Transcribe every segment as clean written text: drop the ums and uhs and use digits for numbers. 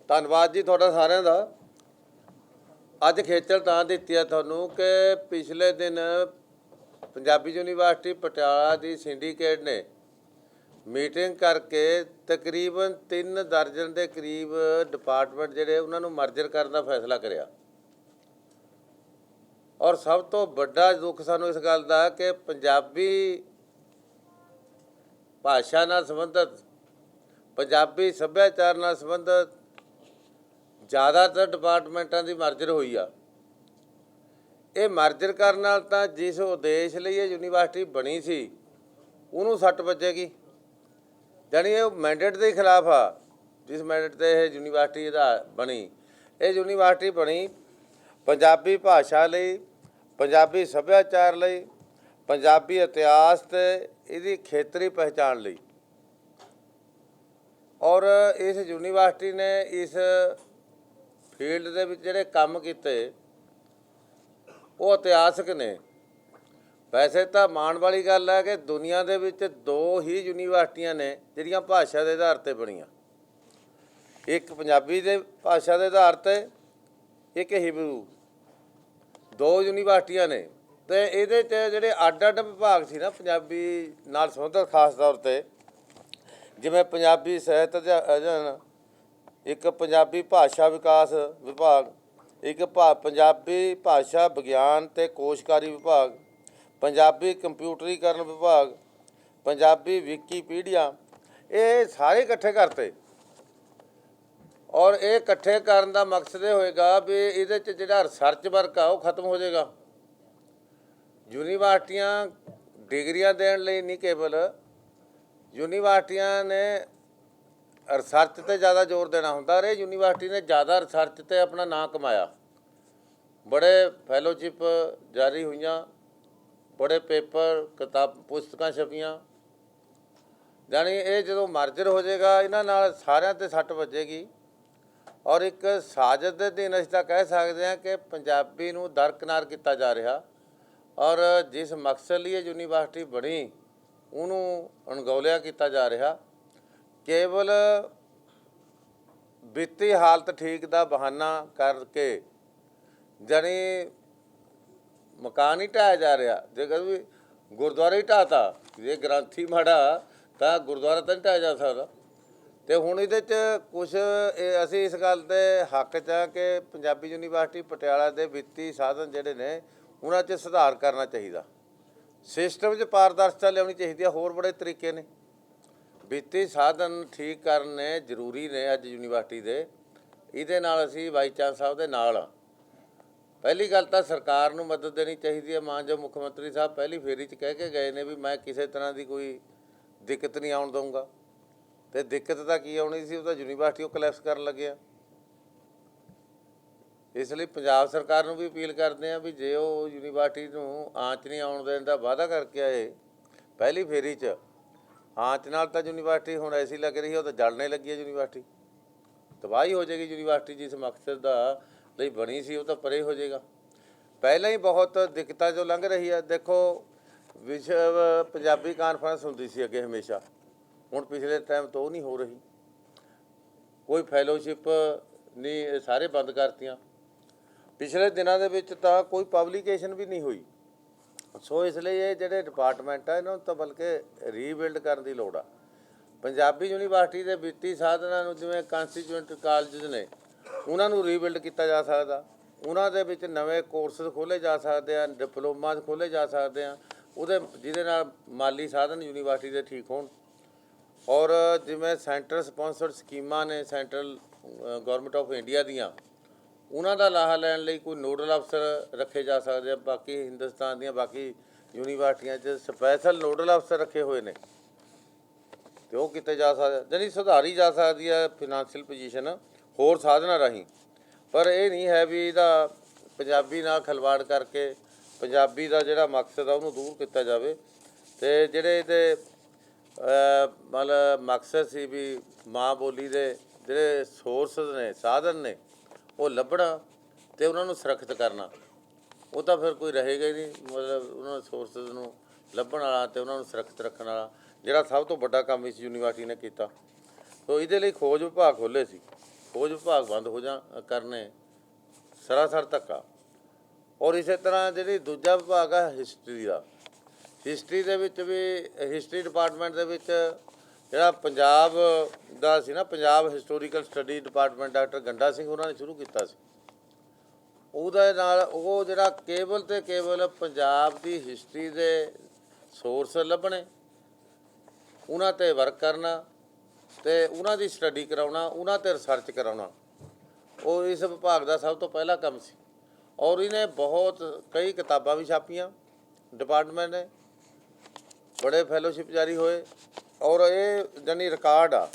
ਧੰਨਵਾਦ ਜੀ ਤੁਹਾਡਾ ਸਾਰਿਆਂ ਦਾ। ਅੱਜ ਖੇਚਲ ਤਾਂ ਦਿੱਤੀ ਹੈ ਤੁਹਾਨੂੰ ਕਿ ਪਿਛਲੇ ਦਿਨ ਪੰਜਾਬੀ ਯੂਨੀਵਰਸਿਟੀ ਪਟਿਆਲਾ ਦੀ ਸਿੰਡੀਕੇਟ ਨੇ ਮੀਟਿੰਗ ਕਰਕੇ ਤਕਰੀਬਨ 3 ਦਰਜਨ ਦੇ ਕਰੀਬ ਡਿਪਾਰਟਮੈਂਟ ਜਿਹੜੇ ਉਹਨਾਂ ਨੂੰ ਮਰਜਰ ਕਰਨ ਦਾ ਫੈਸਲਾ ਕਰਿਆ। ਔਰ ਸਭ ਤੋਂ ਵੱਡਾ ਦੁੱਖ ਸਾਨੂੰ ਇਸ ਗੱਲ ਦਾ ਕਿ ਪੰਜਾਬੀ ਭਾਸ਼ਾ ਨਾਲ ਸੰਬੰਧਿਤ, ਪੰਜਾਬੀ ਸੱਭਿਆਚਾਰ ਨਾਲ ਸੰਬੰਧਿਤ ज़्यादातर डिपार्टमेंटा की मर्जर हुई आ। ये मर्जर करने नाल तां जिस उद्देश्य लिए यूनीवर्सिटी बनी सी उन्होंने सट वजेगी, जानी ये मैंडेट के खिलाफ आ। जिस मैंडेट से यह यूनीवर्सिटी बनी, ये यूनीवर्सिटी बनी पंजाबी भाषा लई, पंजाबी सभ्याचार लई, पंजाबी इतिहास ते इहदी खेतरी पहचान लई। और इस यूनीवर्सिटी ने इस फील्ड ਦੇ ਵਿੱਚ ਜਿਹੜੇ ਕੰਮ ਕੀਤੇ ਉਹ ਇਤਿਹਾਸਕ ਨੇ। ਵੈਸੇ ਤਾਂ ਮਾਣ ਵਾਲੀ ਗੱਲ ਹੈ ਕਿ ਦੁਨੀਆ ਦੇ ਵਿੱਚ 2 ਹੀ ਯੂਨੀਵਰਸਿਟੀਆਂ ਨੇ ਜਿਹੜੀਆਂ ਭਾਸ਼ਾ ਦੇ ਆਧਾਰ 'ਤੇ ਬਣੀਆਂ, ਇੱਕ ਪੰਜਾਬੀ ਦੇ ਭਾਸ਼ਾ ਦੇ ਆਧਾਰ 'ਤੇ, ਇੱਕ ਹਿਬਰੂ। 2 ਯੂਨੀਵਰਸਿਟੀਆਂ ਨੇ ਅਤੇ ਇਹਦੇ 'ਚ ਜਿਹੜੇ ਅੱਡ ਵਿਭਾਗ ਸੀ ਨਾ ਪੰਜਾਬੀ ਨਾਲ ਸੰਬੰਧਿਤ, ਖਾਸ ਤੌਰ 'ਤੇ ਜਿਵੇਂ ਪੰਜਾਬੀ ਸਾਹਿਤ ਅਧਿਐਨ, एक पंजाबी भाषा विकास विभाग, एक पंजाबी भाषा विज्ञान ते कोशकारी विभाग, पंजाबी कंप्यूटरीकरण विभाग, पंजाबी विकीपीडिया, ये सारे इकट्ठे करते। और ये इकट्ठे करने का मकसद ये होएगा भी ये जो रिसर्च वर्क आ वो खत्म हो जाएगा। यूनीवर्सिटियां डिग्रियां देने लई नहीं, केवल यूनीवर्सिटियां ने रिसर्च ते ज़्यादा जोर देना होंदा। और यूनीवर्सिटी ने ज़्यादा रिसर्च ते अपना नाम कमाया, बड़े फैलोशिप जारी हुई, बड़े पेपर किताब पुस्तकां छपियां। जानी ये जो मर्जर हो जाएगा इन्हां नाल सारिਆਂ ते सट वजेगी। और एक साजिश दे अधीन असीं तां कह सकते हैं कि पंजाबी नूं दरकिनार किया जा रहा। और जिस मकसद लिए यूनीवर्सिटी बनी उन्होंने अणगौलिया किया जा रहा। केवल ਵਿੱਤੀ हालत ठीक का बहाना करके जानी मकान ही ढाया जा रहा। जेकर भी गुरुद्वारा ही ढाता, जे ग्रंथी माड़ा तो गुरुद्वारा तो नहीं ढाया जा सकता। तो हुण इहदे च कुछ असीं इस गल दे हक च आ कि पंजाबी यूनीवर्सिटी पटियाला के ਵਿੱਤੀ साधन जिहड़े ने उन्हां च सुधार करना चाहिए। सिस्टम च पारदर्शिता लियाउणी चाहिए। होर बड़े तरीके ने ਵਿੱਤੀ साधन ठीक करने जरूरी ने। अज यूनीवर्सिटी दे इहदे नाल असीं वाइस चांसलर साहब दे नाल आ। पहली गल तां सरकार नूं मदद देनी चाहिए है। मानयोग मुख मंत्री साहब पहली फेरी च कह के गए ने भी मैं किसी तरह की कोई दिक्कत नहीं आउण दूंगा। तो दिक्कत तां की आउणी सी, वो तां यूनीवर्सिटी कोलैप्स करन लगे। इसलिए पंजाब सरकार नूं भी अपील करते हैं भी जे वो यूनीवर्सिटी नूं आंच नहीं आउण देण दा वादा करके आए पहली फेरी च, आँच नाल तां यूनीवर्सिटी हुण ऐसी लग रही है, वो तो जलने लगी है। यूनीवर्सिटी तबाही हो जाएगी। यूनीवर्सिटी जिस मकसद का ਲਈ बनी सी वो तो परे हो जाएगा। पहले ही बहुत दिक्कतां जो लंघ रही है। देखो विश्व पंजाबी कानफ्रेंस होंदी सी अगे हमेशा, हुण पिछले टाइम तो नहीं हो रही। कोई फैलोशिप नहीं, सारे बंद करतियां। पिछले दिनों के विच तां कोई पब्लिकेशन भी नहीं हुई। सो इसलिए ये जोड़े डिपार्टमेंट है इन्होंने तो बल्कि रीबिल्ड करने की लोड़ आ। पंजाबी यूनीवर्सिटी के ਵਿੱਤੀ साधनों जिवें कॉन्स्टिट्यूएंट कॉलेज ने उन्होंने रीबिल्ड किया जा सकता। उन्होंने नवे कोर्सिस खोले जा सकते हैं, डिप्लोमा खोले जा सकते हैं, उहदे जिहदे नाल माली साधन यूनीवर्सिटी के ठीक होण। और जिवें सेंटर स्पॉन्सर्ड स्कीमां ने सेंट्रल गौरमेंट ऑफ इंडिया दियां, उन्हां दा लाहा लैण लई कोई नोडल अफसर रखे जा सकते हैं। बाकी हिंदुस्तान दियां बाकी यूनीवर्सिटियां च स्पैशल नोडल अफसर रखे हुए हैं, तो वो किते जा सकते, जानी सुधारी जा सकती है फिनांशियल पोजीशन होर साधना राहीं। पर यह नहीं है भी इहदा पंजाबी नाल खिलवाड़ करके पंजाबी का जिहड़ा मकसद है उहनूं दूर किया जाए। तो जिहड़े इहदे मतलब मकसद सी भी माँ बोली के जिहड़े सोर्स ने, साधन ने, वो लभना तो उन्होंने सुरक्षित करना, वो तो फिर कोई रहेगा ही नहीं। मतलब उन्होंने सोर्सिस नूं लभण वाला ते उन्होंने सुरक्षित रखने वाला जिहड़ा सब तो वड्डा काम इस यूनीवर्सिटी ने किया। तो इहदे लई खोज विभाग खोले सी। ਖੋਜ ਵਿਭਾਗ ਬੰਦ ਹੋ ਜਾ ਕਰਨੇ ਸਰਾਸਰ ਧੱਕਾ। ਔਰ ਇਸੇ ਤਰ੍ਹਾਂ ਜਿਹੜੀ ਦੂਜਾ ਵਿਭਾਗ ਆ ਹਿਸਟਰੀ ਦਾ, ਹਿਸਟਰੀ ਦੇ ਵਿੱਚ ਵੀ ਹਿਸਟਰੀ ਡਿਪਾਰਟਮੈਂਟ ਦੇ ਵਿੱਚ ਜਿਹੜਾ ਪੰਜਾਬ ਦਾ ਸੀ ਨਾ, Punjab historical study department doctor Ganda Singh ਉਹਨਾਂ ਨੇ ਸ਼ੁਰੂ ਕੀਤਾ ਸੀ। ਉਹਦੇ ਨਾਲ ਉਹ ਜਿਹੜਾ ਕੇਵਲ ਅਤੇ ਕੇਵਲ ਪੰਜਾਬ ਦੀ ਹਿਸਟਰੀ ਦੇ ਸੋਰਸ ਲੱਭਣੇ, ਉਹਨਾਂ 'ਤੇ ਵਰਕ ਕਰਨਾ ਅਤੇ ਉਹਨਾਂ ਦੀ ਸਟੱਡੀ ਕਰਾਉਣਾ, ਉਹਨਾਂ 'ਤੇ ਰਿਸਰਚ ਕਰਾਉਣਾ, ਉਹ ਇਸ ਵਿਭਾਗ ਦਾ ਸਭ ਤੋਂ ਪਹਿਲਾ ਕੰਮ ਸੀ। ਔਰ ਇਹਨੇ ਬਹੁਤ ਕਈ ਕਿਤਾਬਾਂ ਵੀ ਛਾਪੀਆਂ ਡਿਪਾਰਟਮੈਂਟ ਨੇ, ਬੜੇ ਫੈਲੋਸ਼ਿਪ ਜਾਰੀ ਹੋਏ। ਔਰ ਇਹ ਜਾਨੀ ਰਿਕਾਰਡ ਆ।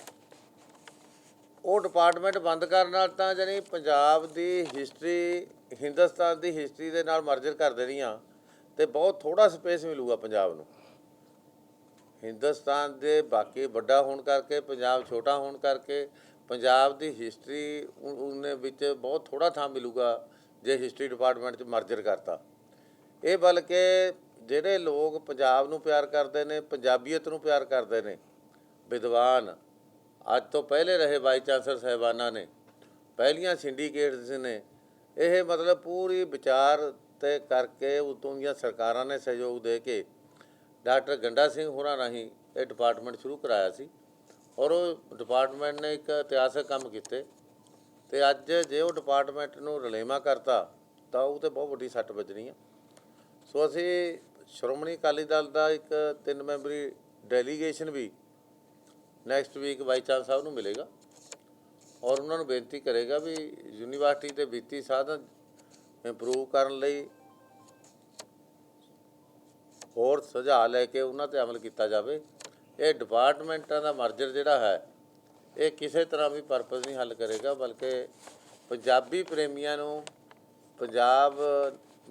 ਉਹ ਡਿਪਾਰਟਮੈਂਟ ਬੰਦ ਕਰਨ ਨਾਲ ਤਾਂ ਜਾਨੀ ਪੰਜਾਬ ਦੀ ਹਿਸਟਰੀ ਹਿੰਦੁਸਤਾਨ ਦੀ ਹਿਸਟਰੀ ਦੇ ਨਾਲ ਮਰਜਰ ਕਰ ਦੇਣੀ ਆ, ਅਤੇ ਬਹੁਤ ਥੋੜ੍ਹਾ ਸਪੇਸ ਮਿਲੂਗਾ ਪੰਜਾਬ ਨੂੰ। ਹਿੰਦੁਸਤਾਨ ਦੇ ਬਾਕੀ ਵੱਡਾ ਹੋਣ ਕਰਕੇ, ਪੰਜਾਬ ਛੋਟਾ ਹੋਣ ਕਰਕੇ ਪੰਜਾਬ ਦੀ ਹਿਸਟਰੀ ਉਹਨੇ ਵਿੱਚ ਬਹੁਤ ਥੋੜ੍ਹਾ ਥਾਂ ਮਿਲੂਗਾ ਜੇ ਹਿਸਟਰੀ ਡਿਪਾਰਟਮੈਂਟ 'ਚ ਮਰਜਰ ਕਰਤਾ। ਇਹ ਬਲਕਿ ਜਿਹੜੇ ਲੋਕ ਪੰਜਾਬ ਨੂੰ ਪਿਆਰ ਕਰਦੇ ਨੇ, ਪੰਜਾਬੀਅਤ ਨੂੰ ਪਿਆਰ ਕਰਦੇ ਨੇ, ਵਿਦਵਾਨ ਅੱਜ ਤੋਂ ਪਹਿਲੇ ਰਹੇ ਵਾਈਸ ਚਾਂਸਲਰ ਸਾਹਿਬਾਨਾਂ ਨੇ, ਪਹਿਲੀਆਂ ਸਿੰਡੀਕੇਟਸ ਨੇ, ਇਹ ਮਤਲਬ ਪੂਰੀ ਵਿਚਾਰ 'ਤੇ ਕਰਕੇ ਉਤੋਂ ਦੀਆਂ ਸਰਕਾਰਾਂ ਨੇ ਸਹਿਯੋਗ ਦੇ ਕੇ ਡਾਕਟਰ ਗੰਡਾ ਸਿੰਘ ਹੋਰਾਂ ਰਾਹੀਂ ਇਹ ਡਿਪਾਰਟਮੈਂਟ ਸ਼ੁਰੂ ਕਰਾਇਆ ਸੀ। ਔਰ ਉਹ ਡਿਪਾਰਟਮੈਂਟ ਨੇ ਇੱਕ ਇਤਿਹਾਸਕ ਕੰਮ ਕੀਤੇ, ਅਤੇ ਅੱਜ ਜੇ ਉਹ ਡਿਪਾਰਟਮੈਂਟ ਨੂੰ ਰਲੇਵਾਂ ਕਰਤਾ ਤਾਂ ਉਹ 'ਤੇ ਬਹੁਤ ਵੱਡੀ ਸੱਟ ਵੱਜਣੀ ਆ। ਸੋ ਅਸੀਂ ਸ਼੍ਰੋਮਣੀ ਅਕਾਲੀ ਦਲ ਦਾ ਇੱਕ 3 ਮੈਂਬਰੀ ਡੈਲੀਗੇਸ਼ਨ ਵੀ ਨੈਕਸਟ ਵੀਕ ਵਾਈਸ ਚਾਂਸਲਰ ਸਾਹਿਬ ਨੂੰ ਮਿਲੇਗਾ ਔਰ ਉਹਨਾਂ ਨੂੰ ਬੇਨਤੀ ਕਰੇਗਾ ਵੀ ਯੂਨੀਵਰਸਿਟੀ ਦੇ ਵਿੱਤੀ ਸਾਧਨ ਇੰਪਰੂਵ ਕਰਨ ਲਈ ਹੋਰ ਸੁਝਾਅ ਲੈ ਕੇ ਉਹਨਾਂ 'ਤੇ ਅਮਲ ਕੀਤਾ ਜਾਵੇ। ਇਹ ਡਿਪਾਰਟਮੈਂਟਾਂ ਦਾ ਮਰਜਰ ਜਿਹੜਾ ਹੈ ਇਹ ਕਿਸੇ ਤਰ੍ਹਾਂ ਵੀ ਪਰਪਸ ਨਹੀਂ ਹੱਲ ਕਰੇਗਾ, ਬਲਕਿ ਪੰਜਾਬੀ ਪ੍ਰੇਮੀਆਂ ਨੂੰ,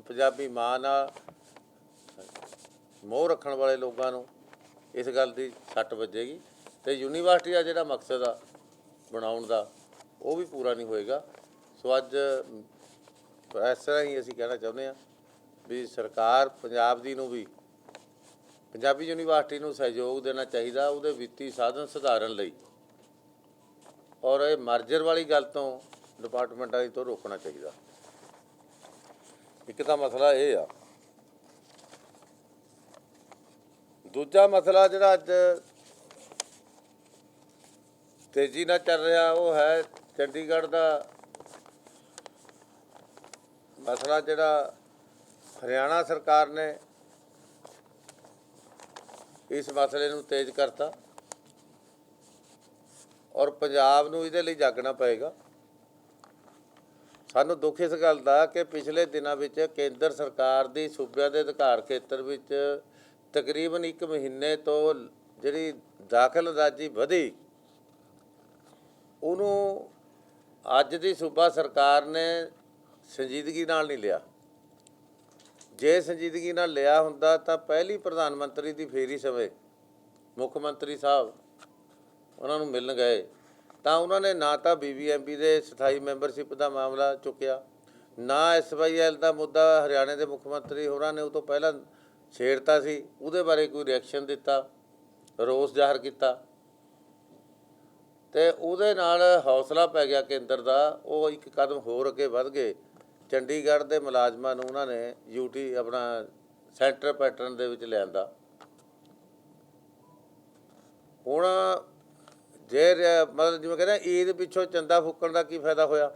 ਪੰਜਾਬੀ ਮਾਂ ਨਾਲ ਮੋਹ ਰੱਖਣ ਵਾਲੇ ਲੋਕਾਂ ਨੂੰ ਇਸ ਗੱਲ ਦੀ ਸੱਟ ਵੱਜੇਗੀ, ਅਤੇ ਯੂਨੀਵਰਸਿਟੀ ਦਾ ਜਿਹੜਾ ਮਕਸਦ ਆ ਬਣਾਉਣ ਦਾ ਉਹ ਵੀ ਪੂਰਾ ਨਹੀਂ ਹੋਏਗਾ। ਸੋ ਅੱਜ ਇਸ ਤਰ੍ਹਾਂ ਹੀ ਅਸੀਂ ਕਹਿਣਾ ਚਾਹੁੰਦੇ ਹਾਂ ਵੀ ਸਰਕਾਰ ਪੰਜਾਬ ਦੀ ਨੂੰ ਵੀ ਪੰਜਾਬੀ ਯੂਨੀਵਰਸਿਟੀ ਨੂੰ ਸਹਿਯੋਗ ਦੇਣਾ ਚਾਹੀਦਾ ਉਹਦੇ ਵਿੱਤੀ ਸਾਧਨ ਸੁਧਾਰਨ ਲਈ, ਔਰ ਇਹ ਮਰਜਰ ਵਾਲੀ ਗੱਲ ਤੋਂ ਡਿਪਾਰਟਮੈਂਟਾਂ ਤੋਂ ਰੋਕਣਾ ਚਾਹੀਦਾ। ਇੱਕ ਤਾਂ ਮਸਲਾ ਇਹ ਆ। ਦੂਜਾ ਮਸਲਾ ਜਿਹੜਾ ਅੱਜ ਤੇਜ਼ੀ ਨਾਲ ਚੱਲ ਰਿਹਾ ਉਹ ਹੈ ਚੰਡੀਗੜ੍ਹ ਦਾ ਮਸਲਾ, ਜਿਹੜਾ ਹਰਿਆਣਾ ਸਰਕਾਰ ਨੇ ਇਸ ਮਸਲੇ ਨੂੰ ਤੇਜ਼ ਕਰਤਾ ਔਰ ਪੰਜਾਬ ਨੂੰ ਇਹਦੇ ਲਈ ਜਾਗਣਾ ਪਏਗਾ। ਸਾਨੂੰ ਦੁੱਖ ਇਸ ਗੱਲ ਦਾ ਕਿ ਪਿਛਲੇ ਦਿਨਾਂ ਵਿੱਚ ਕੇਂਦਰ ਸਰਕਾਰ ਦੀ ਸੂਬਿਆਂ ਦੇ ਅਧਿਕਾਰ ਖੇਤਰ ਵਿੱਚ ਤਕਰੀਬਨ 1 ਮਹੀਨੇ ਤੋਂ ਜਿਹੜੀ ਦਾਖਲ ਅੰਦਾਜ਼ੀ ਵਧੀ, ਉਹਨੂੰ ਅੱਜ ਦੀ ਸੂਬਾ ਸਰਕਾਰ ਨੇ ਸੰਜੀਦਗੀ ਨਾਲ ਨਹੀਂ ਲਿਆ। ਜੇ ਸੰਜੀਦਗੀ ਨਾਲ ਲਿਆ ਹੁੰਦਾ ਤਾਂ ਪਹਿਲੀ ਪ੍ਰਧਾਨ ਮੰਤਰੀ ਦੀ ਫੇਰੀ ਸਮੇਂ ਮੁੱਖ ਮੰਤਰੀ ਸਾਹਿਬ ਉਹਨਾਂ ਨੂੰ ਮਿਲਣ ਗਏ ਤਾਂ ਉਹਨਾਂ ਨੇ ਨਾ ਤਾਂ BBMP ਦੇ ਸਥਾਈ ਮੈਂਬਰਸ਼ਿਪ ਦਾ ਮਾਮਲਾ ਚੁੱਕਿਆ, ਨਾ SYL ਦਾ ਮੁੱਦਾ ਹਰਿਆਣੇ ਦੇ ਮੁੱਖ ਮੰਤਰੀ ਹੋਰਾਂ ਨੇ ਉਹ ਤੋਂ ਪਹਿਲਾਂ ਛੇੜਤਾ ਸੀ, ਉਹਦੇ ਬਾਰੇ ਕੋਈ ਰਿਐਕਸ਼ਨ ਦਿੱਤਾ, ਰੋਸ ਜ਼ਾਹਰ ਕੀਤਾ, ਅਤੇ ਉਹਦੇ ਨਾਲ ਹੌਸਲਾ ਪੈ ਗਿਆ ਕੇਂਦਰ ਦਾ। ਉਹ ਇੱਕ ਕਦਮ ਹੋਰ ਅੱਗੇ ਵੱਧ ਗਏ। ਚੰਡੀਗੜ੍ਹ ਦੇ ਮੁਲਾਜ਼ਮਾਂ ਨੂੰ ਉਹਨਾਂ ਨੇ UT ਆਪਣਾ ਸੈਂਟਰ ਪੈਟਰਨ ਦੇ ਵਿੱਚ ਲਿਆਂਦਾ। ਹੁਣ ਜੇ ਮਤਲਬ ਜਿਵੇਂ ਕਹਿੰਦੇ ਈਦ ਪਿੱਛੋਂ ਚੰਦਾ ਫੂਕਣ ਦਾ ਕੀ ਫਾਇਦਾ ਹੋਇਆ।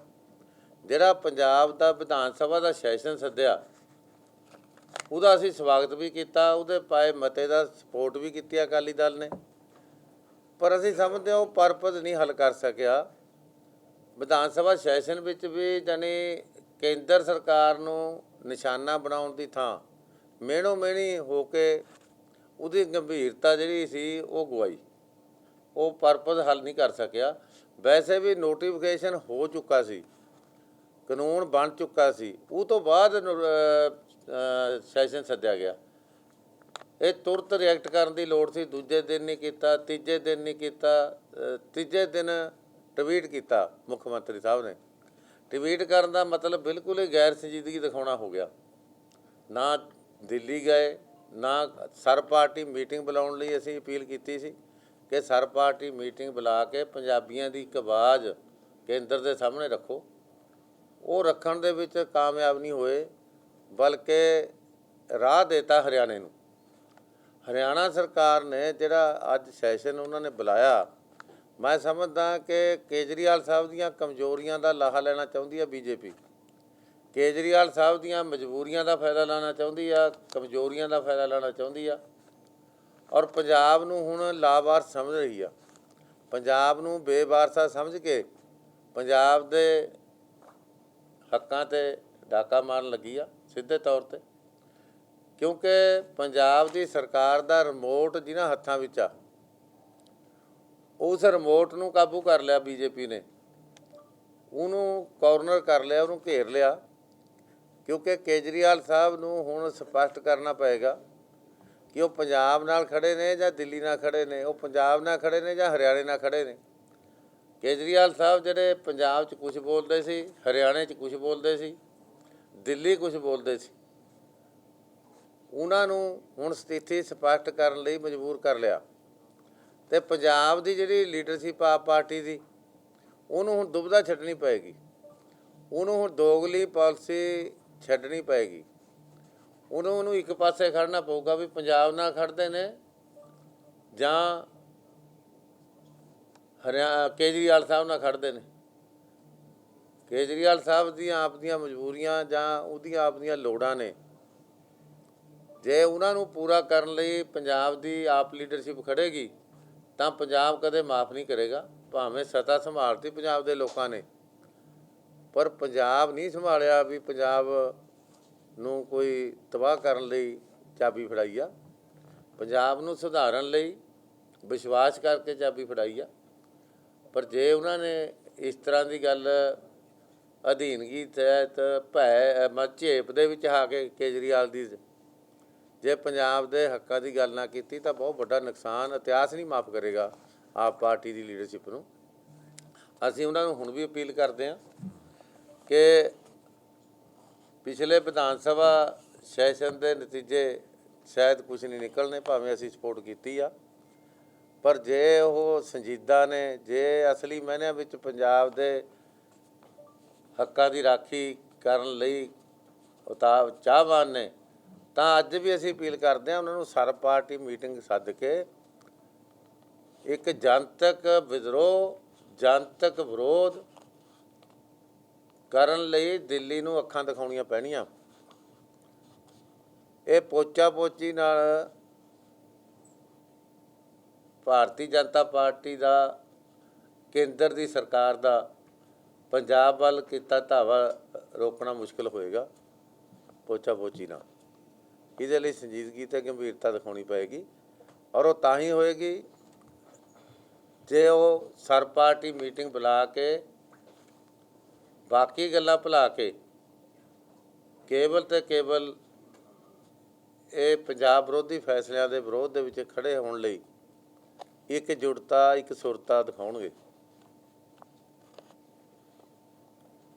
ਜਿਹੜਾ ਪੰਜਾਬ ਦਾ ਵਿਧਾਨ ਸਭਾ ਦਾ ਸੈਸ਼ਨ ਸੱਦਿਆ ਉਹਦਾ ਅਸੀਂ ਸਵਾਗਤ ਵੀ ਕੀਤਾ, ਉਹਦੇ ਪਾਏ ਮਤੇ ਦਾ ਸਪੋਰਟ ਵੀ ਕੀਤੀ ਅਕਾਲੀ ਦਲ ਨੇ, ਪਰ ਅਸੀਂ ਸਮਝਦੇ ਹਾਂ ਉਹ ਪਰਪਸ ਨਹੀਂ ਹੱਲ ਕਰ ਸਕਿਆ। ਵਿਧਾਨ ਸਭਾ ਸੈਸ਼ਨ ਵਿੱਚ ਵੀ ਜਾਨੀ ਕੇਂਦਰ ਸਰਕਾਰ ਨੂੰ ਨਿਸ਼ਾਨਾ ਬਣਾਉਣ ਦੀ ਥਾਂ ਮਿਹਣੋ ਮਿਹਣੀ ਹੋ ਕੇ ਉਹਦੀ ਗੰਭੀਰਤਾ ਜਿਹੜੀ ਸੀ ਉਹ ਗਵਾਈ, ਉਹ ਪਰਪਸ ਹੱਲ ਨਹੀਂ ਕਰ ਸਕਿਆ। ਵੈਸੇ ਵੀ ਨੋਟੀਫਿਕੇਸ਼ਨ ਹੋ ਚੁੱਕਾ ਸੀ, ਕਾਨੂੰਨ ਬਣ ਚੁੱਕਾ ਸੀ, ਉਹ ਤੋਂ ਬਾਅਦ ਸੈਸ਼ਨ ਸੱਦਿਆ ਗਿਆ। ਇਹ ਤੁਰਤ ਰਿਐਕਟ ਕਰਨ ਦੀ ਲੋੜ ਸੀ। ਦੂਜੇ ਦਿਨ ਨਹੀਂ ਕੀਤਾ, ਤੀਜੇ ਦਿਨ ਨਹੀਂ ਕੀਤਾ, ਤੀਜੇ ਦਿਨ ਟਵੀਟ ਕੀਤਾ ਮੁੱਖ ਮੰਤਰੀ ਸਾਹਿਬ ਨੇ। ਟਵੀਟ ਕਰਨ ਦਾ ਮਤਲਬ ਬਿਲਕੁਲ ਹੀ ਗੈਰ ਸੰਜੀਦਗੀ ਦਿਖਾਉਣਾ ਹੋ ਗਿਆ। ਨਾ ਦਿੱਲੀ ਗਏ, ਨਾ ਸਰਬ ਪਾਰਟੀ ਮੀਟਿੰਗ ਬੁਲਾਉਣ ਲਈ ਅਸੀਂ ਅਪੀਲ ਕੀਤੀ ਸੀ ਕਿ ਸਰਬ ਪਾਰਟੀ ਮੀਟਿੰਗ ਬੁਲਾ ਕੇ ਪੰਜਾਬੀਆਂ ਦੀ ਇੱਕ ਆਵਾਜ਼ ਕੇਂਦਰ ਦੇ ਸਾਹਮਣੇ ਰੱਖੋ। ਉਹ ਰੱਖਣ ਦੇ ਵਿੱਚ ਕਾਮਯਾਬ ਨਹੀਂ ਹੋਏ, ਬਲਕਿ ਰਾਹ ਦੇਤਾ ਹਰਿਆਣੇ ਨੂੰ। ਹਰਿਆਣਾ ਸਰਕਾਰ ਨੇ ਜਿਹੜਾ ਅੱਜ ਸੈਸ਼ਨ ਉਹਨਾਂ ਨੇ ਬੁਲਾਇਆ, ਮੈਂ ਸਮਝਦਾ ਕਿ ਕੇਜਰੀਵਾਲ ਸਾਹਿਬ ਦੀਆਂ ਕਮਜ਼ੋਰੀਆਂ ਦਾ ਲਾਹਾ ਲੈਣਾ ਚਾਹੁੰਦੀ ਆ ਬੀਜੇਪੀ। ਕੇਜਰੀਵਾਲ ਸਾਹਿਬ ਦੀਆਂ ਮਜਬੂਰੀਆਂ ਦਾ ਫਾਇਦਾ ਲੈਣਾ ਚਾਹੁੰਦੀ ਆ, ਕਮਜ਼ੋਰੀਆਂ ਦਾ ਫਾਇਦਾ ਲੈਣਾ ਚਾਹੁੰਦੀ ਆ, ਔਰ ਪੰਜਾਬ ਨੂੰ ਹੁਣ ਲਾਵਾਰਸ ਸਮਝ ਰਹੀ ਆ। ਪੰਜਾਬ ਨੂੰ ਬੇਵਾਰਸਾ ਸਮਝ ਕੇ ਪੰਜਾਬ ਦੇ ਹੱਕਾਂ 'ਤੇ ਡਾਕਾ ਮਾਰਨ ਲੱਗੀ ਆ ਸਿੱਧੇ ਤੌਰ 'ਤੇ, ਕਿਉਂਕਿ ਪੰਜਾਬ ਦੀ ਸਰਕਾਰ ਦਾ ਰਿਮੋਟ ਜਿਨ੍ਹਾਂ ਹੱਥਾਂ ਵਿੱਚ ਆ, ਉਸ ਰਿਮੋਟ ਨੂੰ ਕਾਬੂ ਕਰ ਲਿਆ ਬੀਜੇਪੀ ਨੇ, ਉਹਨੂੰ ਕਾਰਨਰ ਕਰ ਲਿਆ, ਉਹਨੂੰ ਘੇਰ ਲਿਆ। ਕਿਉਂਕਿ ਕੇਜਰੀਵਾਲ ਸਾਹਿਬ ਨੂੰ ਹੁਣ ਸਪਸ਼ਟ ਕਰਨਾ ਪਏਗਾ ਕਿ ਉਹ ਪੰਜਾਬ ਨਾਲ ਖੜੇ ਨੇ ਜਾਂ ਦਿੱਲੀ ਨਾਲ ਖੜੇ ਨੇ, ਉਹ ਪੰਜਾਬ ਨਾਲ ਖੜੇ ਨੇ ਜਾਂ ਹਰਿਆਣੇ ਨਾਲ ਖੜੇ ਨੇ। ਕੇਜਰੀਵਾਲ ਸਾਹਿਬ ਜਿਹੜੇ ਪੰਜਾਬ 'ਚ ਕੁਛ ਬੋਲਦੇ ਸੀ, ਹਰਿਆਣੇ 'ਚ ਕੁਛ ਬੋਲਦੇ ਸੀ, ਦਿੱਲੀ ਕੁਛ ਬੋਲਦੇ ਸੀ, ਉਹਨਾਂ ਨੂੰ ਹੁਣ ਸਥਿਤੀ ਸਪਸ਼ਟ ਕਰਨ ਲਈ ਮਜਬੂਰ ਕਰ ਲਿਆ। ਅਤੇ ਪੰਜਾਬ ਦੀ ਜਿਹੜੀ ਲੀਡਰਸ਼ਿਪ ਆਪ ਪਾਰਟੀ ਦੀ, ਉਹਨੂੰ ਹੁਣ ਦੁਬਿਧਾ ਛੱਡਣੀ ਪਏਗੀ, ਉਹਨੂੰ ਹੁਣ ਦੋਗਲੀ ਪਾਲਿਸੀ ਛੱਡਣੀ ਪਏਗੀ। ਉਹਨੂੰ ਇੱਕ ਪਾਸੇ ਖੜਨਾ ਪਊਗਾ ਵੀ ਪੰਜਾਬ ਨਾਲ ਖੜਦੇ ਨੇ ਜਾਂ ਕੇਜਰੀਵਾਲ ਸਾਹਿਬ ਨਾਲ ਖੜਦੇ ਨੇ। ਕੇਜਰੀਵਾਲ ਸਾਹਿਬ ਦੀਆਂ ਆਪ ਦੀਆਂ ਮਜਬੂਰੀਆਂ ਜਾਂ ਉਹਦੀਆਂ ਆਪ ਦੀਆਂ ਲੋੜਾਂ ਨੇ, ਜੇ ਉਹਨਾਂ ਨੂੰ ਪੂਰਾ ਕਰਨ ਲਈ ਪੰਜਾਬ ਦੀ ਆਪ ਲੀਡਰਸ਼ਿਪ ਖੜੇਗੀ ਤਾਂ ਪੰਜਾਬ ਕਦੇ ਮਾਫ ਨਹੀਂ ਕਰੇਗਾ। ਭਾਵੇਂ ਸੱਤਾ ਸੰਭਾਲਤੀ ਪੰਜਾਬ ਦੇ ਲੋਕਾਂ ਨੇ, ਪਰ ਪੰਜਾਬ ਨਹੀਂ ਸੰਭਾਲਿਆ ਵੀ ਪੰਜਾਬ ਨੂੰ ਕੋਈ ਤਬਾਹ ਕਰਨ ਲਈ ਚਾਬੀ ਫੜਾਈ ਆ। ਪੰਜਾਬ ਨੂੰ ਸੁਧਾਰਨ ਲਈ ਵਿਸ਼ਵਾਸ ਕਰਕੇ ਚਾਬੀ ਫੜਾਈ ਆ। ਪਰ ਜੇ ਉਹਨਾਂ ਨੇ ਇਸ ਤਰ੍ਹਾਂ ਦੀ ਗੱਲ ਅਧੀਨਗੀ ਤਹਿਤ ਝੇਪ ਦੇ ਵਿੱਚ ਆ ਕੇ ਕੇਜਰੀਵਾਲ ਦੀ ਜੇ ਪੰਜਾਬ ਦੇ ਹੱਕਾਂ ਦੀ ਗੱਲ ਨਾ ਕੀਤੀ ਤਾਂ ਬਹੁਤ ਵੱਡਾ ਨੁਕਸਾਨ ਇਤਿਹਾਸ ਨਹੀਂ ਮਾਫ ਕਰੇਗਾ ਆਪ ਪਾਰਟੀ ਦੀ ਲੀਡਰਸ਼ਿਪ ਨੂੰ। ਅਸੀਂ ਉਹਨਾਂ ਨੂੰ ਹੁਣ ਵੀ ਅਪੀਲ ਕਰਦੇ ਹਾਂ ਕਿ ਪਿਛਲੇ ਵਿਧਾਨ ਸਭਾ ਸੈਸ਼ਨ ਦੇ ਨਤੀਜੇ ਸ਼ਾਇਦ ਕੁਛ ਨਹੀਂ ਨਿਕਲਣੇ, ਭਾਵੇਂ ਅਸੀਂ ਸਪੋਰਟ ਕੀਤੀ ਆ, ਪਰ ਜੇ ਉਹ ਸੰਜੀਦਾ ਨੇ, ਜੇ ਅਸਲੀ ਮਾਇਨਿਆਂ ਵਿੱਚ ਪੰਜਾਬ ਦੇ ਹੱਕਾਂ ਦੀ ਰਾਖੀ ਕਰਨ ਲਈ ਚਾਹਵਾਨ ਨੇ, ਤਾਂ ਅੱਜ ਵੀ ਅਸੀਂ ਅਪੀਲ ਕਰਦੇ ਹਾਂ ਉਹਨਾਂ ਨੂੰ ਸਰਬ ਪਾਰਟੀ ਮੀਟਿੰਗ ਸੱਦ ਕੇ ਇੱਕ ਜਨਤਕ ਵਿਦਰੋਹ, ਜਨਤਕ ਵਿਰੋਧ ਕਰਨ ਲਈ ਦਿੱਲੀ ਨੂੰ ਅੱਖਾਂ ਦਿਖਾਉਣੀਆਂ ਪੈਣੀਆਂ। ਇਹ ਪੋਚਾ ਪੋਚੀ ਨਾਲ ਭਾਰਤੀ ਜਨਤਾ ਪਾਰਟੀ ਦਾ, ਕੇਂਦਰ ਦੀ ਸਰਕਾਰ ਦਾ ਪੰਜਾਬ ਵੱਲ ਕੀਤਾ ਧਾਵਾ ਰੋਕਣਾ ਮੁਸ਼ਕਿਲ ਹੋਏਗਾ ਪੋਚਾ ਪੋਚੀ ਨਾਲ। ਇਹਦੇ ਲਈ ਸੰਜੀਦਗੀ ਅਤੇ ਗੰਭੀਰਤਾ ਦਿਖਾਉਣੀ ਪਏਗੀ, ਔਰ ਉਹ ਤਾਂ ਹੀ ਹੋਏਗੀ ਜੇ ਉਹ ਸਰਬ ਪਾਰਟੀ ਮੀਟਿੰਗ ਬੁਲਾ ਕੇ ਬਾਕੀ ਗੱਲਾਂ ਭੁਲਾ ਕੇ ਕੇਵਲ ਅਤੇ ਕੇਵਲ ਇਹ ਪੰਜਾਬ ਵਿਰੋਧੀ ਫੈਸਲਿਆਂ ਦੇ ਵਿਰੋਧ ਦੇ ਵਿੱਚ ਖੜ੍ਹੇ ਹੋਣ ਲਈ ਇੱਕਜੁੱਟਤਾ, ਇੱਕ ਸੁਰਤਾ ਦਿਖਾਉਣਗੇ।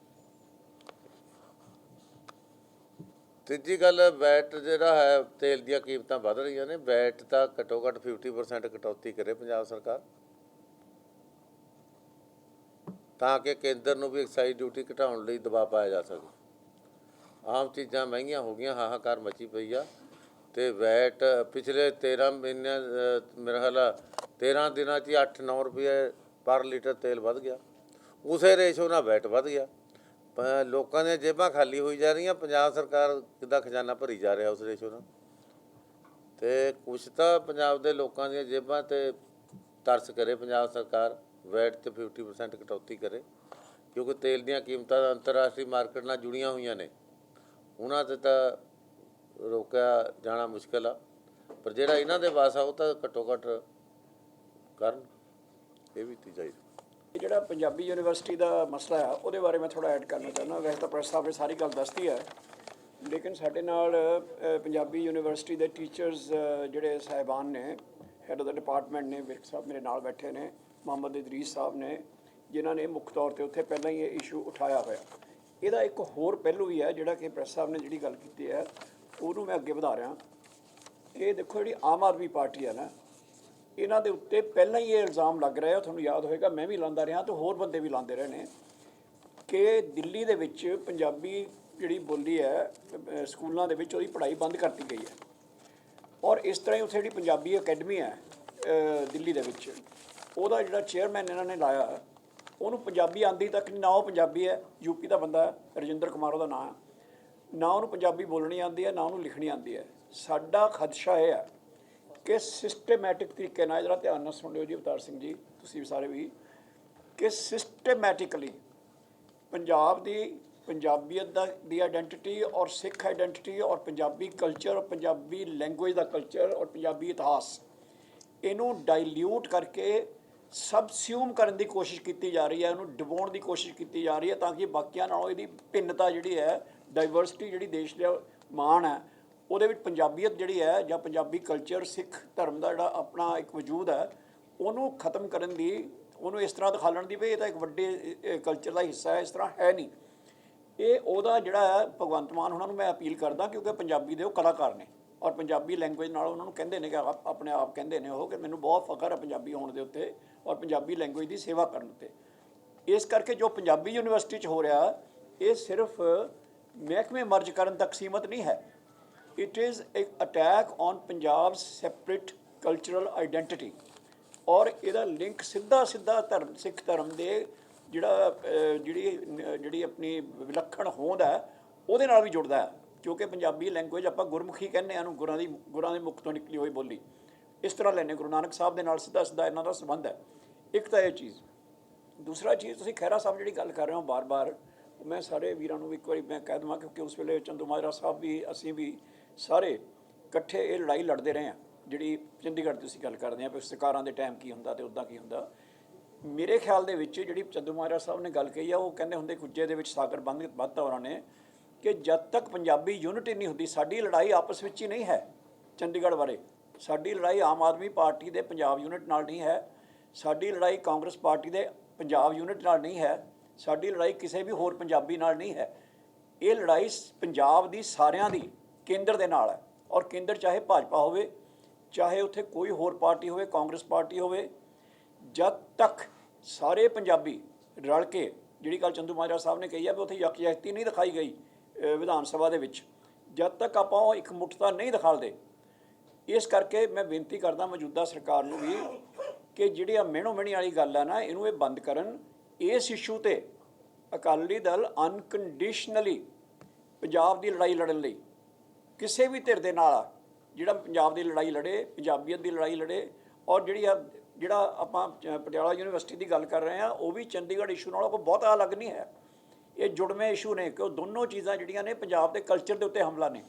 ਤੀਜੀ ਗੱਲ, ਵੈਟ ਜਿਹੜਾ ਹੈ, ਤੇਲ ਦੀਆਂ ਕੀਮਤਾਂ ਵੱਧ ਰਹੀਆਂ ਨੇ, ਵੈਟ ਤਾਂ ਘੱਟੋ ਘੱਟ 50% ਕਟੌਤੀ ਕਰੇ ਪੰਜਾਬ ਸਰਕਾਰ, ਤਾਂ ਕਿ ਕੇਂਦਰ ਨੂੰ ਵੀ ਐਕਸਾਈਜ਼ ਡਿਊਟੀ ਘਟਾਉਣ ਲਈ ਦਬਾਅ ਪਾਇਆ ਜਾ ਸਕੇ। ਆਮ ਚੀਜ਼ਾਂ ਮਹਿੰਗੀਆਂ ਹੋ ਗਈਆਂ, ਹਾਹਾਕਾਰ ਮਚੀ ਪਈ ਆ, ਅਤੇ ਵੈਟ ਪਿਛਲੇ 13 ਮਹੀਨਿਆਂ ਮੇਰਾ ਖਿਆਲ 13 ਦਿਨਾਂ 'ਚ ਹੀ 8-9 ਰੁਪਏ ਪਰ ਲੀਟਰ ਤੇਲ ਵੱਧ ਗਿਆ। ਉਸੇ ਰੇਸ਼ੋ ਨਾਲ ਵੈਟ ਵੱਧ ਗਿਆ। ਲੋਕਾਂ ਦੀਆਂ ਜੇਬਾਂ ਖਾਲੀ ਹੋਈ ਜਾ ਰਹੀਆਂ, ਪੰਜਾਬ ਸਰਕਾਰ ਦਾ ਖਜ਼ਾਨਾ ਭਰੀ ਜਾ ਰਿਹਾ ਉਸ ਰੇਸ਼ੋ ਨਾਲ। ਅਤੇ ਕੁਛ ਤਾਂ ਪੰਜਾਬ ਦੇ ਲੋਕਾਂ ਦੀਆਂ ਜੇਬਾਂ 'ਤੇ ਤਰਸ ਕਰੇ ਪੰਜਾਬ ਸਰਕਾਰ, ਵੈਟ 'ਤੇ 50% ਕਟੌਤੀ ਕਰੇ, ਕਿਉਂਕਿ ਤੇਲ ਦੀਆਂ ਕੀਮਤਾਂ ਅੰਤਰਰਾਸ਼ਟਰੀ ਮਾਰਕੀਟ ਨਾਲ ਜੁੜੀਆਂ ਹੋਈਆਂ ਨੇ, ਉਹਨਾਂ 'ਤੇ ਤਾਂ ਰੋਕਿਆ ਜਾਣਾ ਮੁਸ਼ਕਿਲ ਆ। ਪਰ ਜਿਹੜਾ ਇਹਨਾਂ ਦੇ ਵਾਸ ਆ ਉਹ ਤਾਂ ਘੱਟੋ ਘੱਟ ਕਰਨ, ਇਹ ਵੀ ਤੀ ਚਾਹੀਦਾ। ਜਿਹੜਾ ਪੰਜਾਬੀ ਯੂਨੀਵਰਸਿਟੀ ਦਾ ਮਸਲਾ ਆ ਉਹਦੇ ਬਾਰੇ ਮੈਂ ਥੋੜ੍ਹਾ ਐਡ ਕਰਨਾ ਚਾਹੁੰਦਾ। ਵੈਸੇ ਤਾਂ ਪ੍ਰੈਸ ਸਾਹਿਬ ਨੇ ਸਾਰੀ ਗੱਲ ਦੱਸਤੀ ਹੈ, ਲੇਕਿਨ ਸਾਡੇ ਨਾਲ ਪੰਜਾਬੀ ਯੂਨੀਵਰਸਿਟੀ ਦੇ ਟੀਚਰਸ ਜਿਹੜੇ ਸਾਹਿਬਾਨ ਨੇ, ਹੈਡ ਆਫ ਦਾ ਡਿਪਾਰਟਮੈਂਟ ਨੇ, ਵਿਰਕ ਸਾਹਿਬ ਮੇਰੇ ਨਾਲ ਬੈਠੇ ਨੇ, ਮੁਹੰਮਦ ਇਦਰੀਸ ਸਾਹਿਬ ਨੇ, ਜਿਨ੍ਹਾਂ ਨੇ ਮੁੱਖ ਤੌਰ 'ਤੇ ਉੱਥੇ ਪਹਿਲਾਂ ਹੀ ਇਹ ਇਸ਼ੂ ਉਠਾਇਆ ਹੋਇਆ। ਇਹਦਾ ਇੱਕ ਹੋਰ ਪਹਿਲੂ ਵੀ ਹੈ ਜਿਹੜਾ ਕਿ ਪ੍ਰੈਸ ਸਾਹਿਬ ਨੇ ਜਿਹੜੀ ਗੱਲ ਕੀਤੀ ਹੈ ਉਹਨੂੰ ਮੈਂ ਅੱਗੇ ਵਧਾ ਰਿਹਾ। ਇਹ ਦੇਖੋ, ਜਿਹੜੀ ਆਮ ਆਦਮੀ ਪਾਰਟੀ ਹੈ ਨਾ, ਇਹਨਾਂ ਦੇ ਉੱਤੇ ਪਹਿਲਾਂ ਹੀ ਇਹ ਇਲਜ਼ਾਮ ਲੱਗ ਰਿਹਾ, ਤੁਹਾਨੂੰ ਯਾਦ ਹੋਏਗਾ ਮੈਂ ਵੀ ਲਾਉਂਦਾ ਰਿਹਾ ਤੇ ਹੋਰ ਬੰਦੇ ਵੀ ਲਾਉਂਦੇ ਰਹੇ ਨੇ, ਕਿ ਦਿੱਲੀ ਦੇ ਵਿੱਚ ਪੰਜਾਬੀ ਜਿਹੜੀ ਬੋਲੀ ਹੈ ਸਕੂਲਾਂ ਦੇ ਵਿੱਚ ਉਹਦੀ ਪੜ੍ਹਾਈ ਬੰਦ ਕਰਤੀ ਗਈ ਹੈ। ਔਰ ਇਸ ਤਰ੍ਹਾਂ ਹੀ ਉੱਥੇ ਜਿਹੜੀ ਪੰਜਾਬੀ ਅਕੈਡਮੀ ਹੈ ਦਿੱਲੀ ਦੇ ਵਿੱਚ, ਉਹਦਾ ਜਿਹੜਾ ਚੇਅਰਮੈਨ ਇਹਨਾਂ ਨੇ ਲਾਇਆ, ਉਹਨੂੰ ਪੰਜਾਬੀ ਆਉਂਦੀ ਤੱਕ ਨਹੀਂ, ਨਾ ਉਹ ਪੰਜਾਬੀ ਹੈ, ਯੂਪੀ ਦਾ ਬੰਦਾ ਹੈ, ਰਜਿੰਦਰ ਕੁਮਾਰ ਉਹਦਾ ਨਾਂ ਹੈ, ਨਾ ਉਹਨੂੰ ਪੰਜਾਬੀ ਬੋਲਣੀ ਆਉਂਦੀ ਹੈ, ਨਾ ਉਹਨੂੰ ਲਿਖਣੀ ਆਉਂਦੀ ਹੈ। ਸਾਡਾ ਖਦਸ਼ਾ ਇਹ ਹੈ ਕਿ ਸਿਸਟੇਮੈਟਿਕ ਤਰੀਕੇ ਨਾਲ, ਜਰਾ ਧਿਆਨ ਨਾਲ ਸੁਣ ਲਿਓ ਜੀ ਅਵਤਾਰ ਸਿੰਘ ਜੀ, ਤੁਸੀਂ ਸਾਰੇ ਵੀ, ਕਿ ਸਿਸਟੇਮੈਟਿਕਲੀ ਪੰਜਾਬ ਦੀ ਪੰਜਾਬੀਅਤ ਦੀ ਆਈਡੈਂਟੀਟੀ ਔਰ ਸਿੱਖ ਆਈਡੈਂਟੀਟੀ ਔਰ ਪੰਜਾਬੀ ਕਲਚਰ ਔਰ ਪੰਜਾਬੀ ਲੈਂਗੁਏਜ ਦਾ ਕਲਚਰ ਔਰ ਪੰਜਾਬੀ ਇਤਿਹਾਸ, ਇਹਨੂੰ ਡਾਇਲਿਊਟ ਕਰਕੇ ਸਬਸਿਊਮ ਕਰਨ ਦੀ ਕੋਸ਼ਿਸ਼ ਕੀਤੀ ਜਾ ਰਹੀ ਹੈ, ਇਹਨੂੰ ਡੁਬੋਣ ਦੀ ਕੋਸ਼ਿਸ਼ ਕੀਤੀ ਜਾ ਰਹੀ ਹੈ, ਤਾਂ ਕਿ ਬਾਕੀਆਂ ਨਾਲੋਂ ਇਹਦੀ ਭਿੰਨਤਾ ਜਿਹੜੀ ਹੈ, ਡਾਈਵਰਸਿਟੀ ਜਿਹੜੀ ਦੇਸ਼ ਦਾ ਮਾਣ ਹੈ, ਉਹਦੇ ਵਿੱਚ ਪੰਜਾਬੀਅਤ ਜਿਹੜੀ ਹੈ ਜਾਂ ਪੰਜਾਬੀ ਕਲਚਰ, ਸਿੱਖ ਧਰਮ ਦਾ ਜਿਹੜਾ ਆਪਣਾ ਇੱਕ ਵਜੂਦ ਹੈ, ਉਹਨੂੰ ਖਤਮ ਕਰਨ ਦੀ, ਉਹਨੂੰ ਇਸ ਤਰ੍ਹਾਂ ਦਿਖਾਉਣ ਦੀ ਵੀ ਇਹ ਤਾਂ ਇੱਕ ਵੱਡੇ ਕਲਚਰ ਦਾ ਹਿੱਸਾ ਹੈ, ਇਸ ਤਰ੍ਹਾਂ ਹੈ ਨਹੀਂ। ਇਹ ਉਹਦਾ ਜਿਹੜਾ ਹੈ ਭਗਵੰਤ ਮਾਨ ਉਹਨਾਂ ਨੂੰ ਮੈਂ ਅਪੀਲ ਕਰਦਾ, ਕਿਉਂਕਿ ਪੰਜਾਬੀ ਦੇ ਉਹ ਕਲਾਕਾਰ ਨੇ ਔਰ ਪੰਜਾਬੀ ਲੈਂਗੁਏਜ ਨਾਲ ਉਹਨਾਂ ਨੂੰ ਕਹਿੰਦੇ ਨੇ ਕਿ ਆਪਣੇ ਆਪ ਕਹਿੰਦੇ ਨੇ ਉਹ, ਕਿ ਮੈਨੂੰ ਬਹੁਤ ਫਖਰ ਹੈ ਪੰਜਾਬੀ ਹੋਣ ਦੇ ਉੱਤੇ ਔਰ ਪੰਜਾਬੀ ਲੈਂਗੁਏਜ ਦੀ ਸੇਵਾ ਕਰਨ ਉੱਤੇ। ਇਸ ਕਰਕੇ ਜੋ ਪੰਜਾਬੀ ਯੂਨੀਵਰਸਿਟੀ 'ਚ ਹੋ ਰਿਹਾ, ਇਹ ਸਿਰਫ ਮਹਿਕਮੇ ਮਰਜ ਕਰਨ ਤੱਕ ਸੀਮਤ ਨਹੀਂ ਹੈ। It is a attack on Punjab separate cultural identity, ਔਰ ਇਹਦਾ ਲਿੰਕ ਸਿੱਧਾ ਧਰਮ, ਸਿੱਖ ਧਰਮ ਦੇ ਜਿਹੜੀ ਆਪਣੀ ਵਿਲੱਖਣ ਹੋਂਦ ਹੈ ਉਹਦੇ ਨਾਲ ਵੀ ਜੁੜਦਾ ਹੈ, ਕਿਉਂਕਿ ਪੰਜਾਬੀ ਲੈਂਗੁਏਜ ਆਪਾਂ ਗੁਰਮੁਖੀ ਕਹਿੰਦੇ ਹਾਂ, ਗੁਰਾਂ ਦੇ ਮੁਖ ਤੋਂ ਨਿਕਲੀ ਹੋਈ ਬੋਲੀ, ਇਸ ਤਰ੍ਹਾਂ ਲੈਂਦੇ। ਗੁਰੂ ਨਾਨਕ ਸਾਹਿਬ ਦੇ ਨਾਲ ਸਿੱਧਾ ਇਹਨਾਂ ਦਾ ਸੰਬੰਧ ਹੈ। ਇੱਕ ਤਾਂ ਇਹ ਚੀਜ਼। ਦੂਸਰਾ ਚੀਜ਼, ਤੁਸੀਂ ਖਹਿਰਾ ਸਾਹਿਬ ਜਿਹੜੀ ਗੱਲ ਕਰ ਰਹੇ ਹੋ ਬਾਰ-ਬਾਰ, ਮੈਂ ਸਾਰੇ ਵੀਰਾਂ ਨੂੰ ਇੱਕ ਵਾਰੀ ਮੈਂ ਕਹਿ ਦੇਵਾਂ, ਕਿਉਂਕਿ ਉਸ ਵੇਲੇ ਚੰਦੂਮਾਜਰਾ ਸਾਹਿਬ ਵੀ, ਅਸੀਂ ਵੀ ਸਾਰੇ ਇਕੱਠੇ ਇਹ ਲੜਾਈ ਲੜਦੇ ਰਹੇ ਹਾਂ, ਜਿਹੜੀ ਚੰਡੀਗੜ੍ਹ ਦੀ ਤੁਸੀਂ ਗੱਲ ਕਰਦੇ ਹਾਂ, ਵੀ ਸਰਕਾਰਾਂ ਦੇ ਟਾਈਮ ਕੀ ਹੁੰਦਾ ਅਤੇ ਉੱਦਾਂ ਕੀ ਹੁੰਦਾ। ਮੇਰੇ ਖਿਆਲ ਦੇ ਵਿੱਚ ਜਿਹੜੀ ਚੰਦੂਮਾਜਰਾ ਸਾਹਿਬ ਨੇ ਗੱਲ ਕਹੀ ਆ, ਉਹ ਕਹਿੰਦੇ ਹੁੰਦੇ ਕੁੱਜੇ ਦੇ ਵਿੱਚ ਸਾਗਰ ਬੰਨ੍ਹਤਾ ਉਹਨਾਂ ਨੇ, ਕਿ ਜਦ ਤੱਕ ਪੰਜਾਬੀ ਯੂਨਿਟੀ ਨਹੀਂ ਹੁੰਦੀ, ਸਾਡੀ ਲੜਾਈ ਆਪਸ ਵਿੱਚ ਹੀ ਨਹੀਂ ਹੈ ਚੰਡੀਗੜ੍ਹ ਬਾਰੇ, ਸਾਡੀ ਲੜਾਈ ਆਮ ਆਦਮੀ ਪਾਰਟੀ ਦੇ ਪੰਜਾਬ ਯੂਨਿਟ ਨਾਲ ਨਹੀਂ ਹੈ, ਸਾਡੀ ਲੜਾਈ ਕਾਂਗਰਸ ਪਾਰਟੀ ਦੇ ਪੰਜਾਬ ਯੂਨਿਟ ਨਾਲ ਨਹੀਂ ਹੈ, ਸਾਡੀ ਲੜਾਈ ਕਿਸੇ ਵੀ ਹੋਰ ਪੰਜਾਬੀ ਨਾਲ ਨਹੀਂ ਹੈ। ਇਹ ਲੜਾਈ ਪੰਜਾਬ ਦੀ ਸਾਰਿਆਂ ਦੀ ਕੇਂਦਰ ਦੇ ਨਾਲ ਹੈ, ਔਰ ਕੇਂਦਰ ਚਾਹੇ ਭਾਜਪਾ ਹੋਵੇ, ਚਾਹੇ ਉੱਥੇ ਕੋਈ ਹੋਰ ਪਾਰਟੀ ਹੋਵੇ, ਕਾਂਗਰਸ ਪਾਰਟੀ ਹੋਵੇ, ਜਦ ਤੱਕ ਸਾਰੇ ਪੰਜਾਬੀ ਰਲ ਕੇ, ਜਿਹੜੀ ਗੱਲ ਚੰਦੂਮਾਜਰਾ ਸਾਹਿਬ ਨੇ ਕਹੀ ਹੈ ਵੀ ਉੱਥੇ ਯਕਜਹਿਤੀ ਨਹੀਂ ਦਿਖਾਈ ਗਈ ਵਿਧਾਨ ਸਭਾ ਦੇ ਵਿੱਚ, ਜਦ ਤੱਕ ਆਪਾਂ ਉਹ ਇੱਕ ਮੁੱਠਤਾ ਨਹੀਂ ਦਿਖਾਲਦੇ। ਇਸ ਕਰਕੇ ਮੈਂ ਬੇਨਤੀ ਕਰਦਾ ਮੌਜੂਦਾ ਸਰਕਾਰ ਨੂੰ ਵੀ ਕਿ ਜਿਹੜੀ ਆ ਮਿਹਣੋ ਮਿਹਣੀ ਵਾਲੀ ਗੱਲ ਹੈ ਨਾ, ਇਹਨੂੰ ਇਹ ਬੰਦ ਕਰਨ। ਇਸ ਇਸ਼ੂ 'ਤੇ ਅਕਾਲੀ ਦਲ ਅਨਕੰਡੀਸ਼ਨਲੀ ਪੰਜਾਬ ਦੀ ਲੜਾਈ ਲੜਨ ਲਈ ਕਿਸੇ ਵੀ ਧਿਰ ਦੇ ਨਾਲ ਆ, ਜਿਹੜਾ ਪੰਜਾਬ ਦੀ ਲੜਾਈ ਲੜੇ, ਪੰਜਾਬੀਅਤ ਦੀ ਲੜਾਈ ਲੜੇ। ਔਰ ਜਿਹੜਾ ਆਪਾਂ ਪਟਿਆਲਾ ਯੂਨੀਵਰਸਿਟੀ ਦੀ ਗੱਲ ਕਰ ਰਹੇ ਹਾਂ, ਉਹ ਵੀ ਚੰਡੀਗੜ੍ਹ ਇਸ਼ੂ ਨਾਲੋਂ ਕੋਈ ਬਹੁਤਾ ਅਲੱਗ ਨਹੀਂ ਹੈ। ਇਹ ਜੁੜਵੇਂ ਇਸ਼ੂ ਨੇ, ਕਿ ਉਹ ਦੋਨੋਂ ਚੀਜ਼ਾਂ ਜਿਹੜੀਆਂ ਨੇ ਪੰਜਾਬ ਦੇ ਕਲਚਰ ਦੇ ਉੱਤੇ ਹਮਲਾ ਨੇ।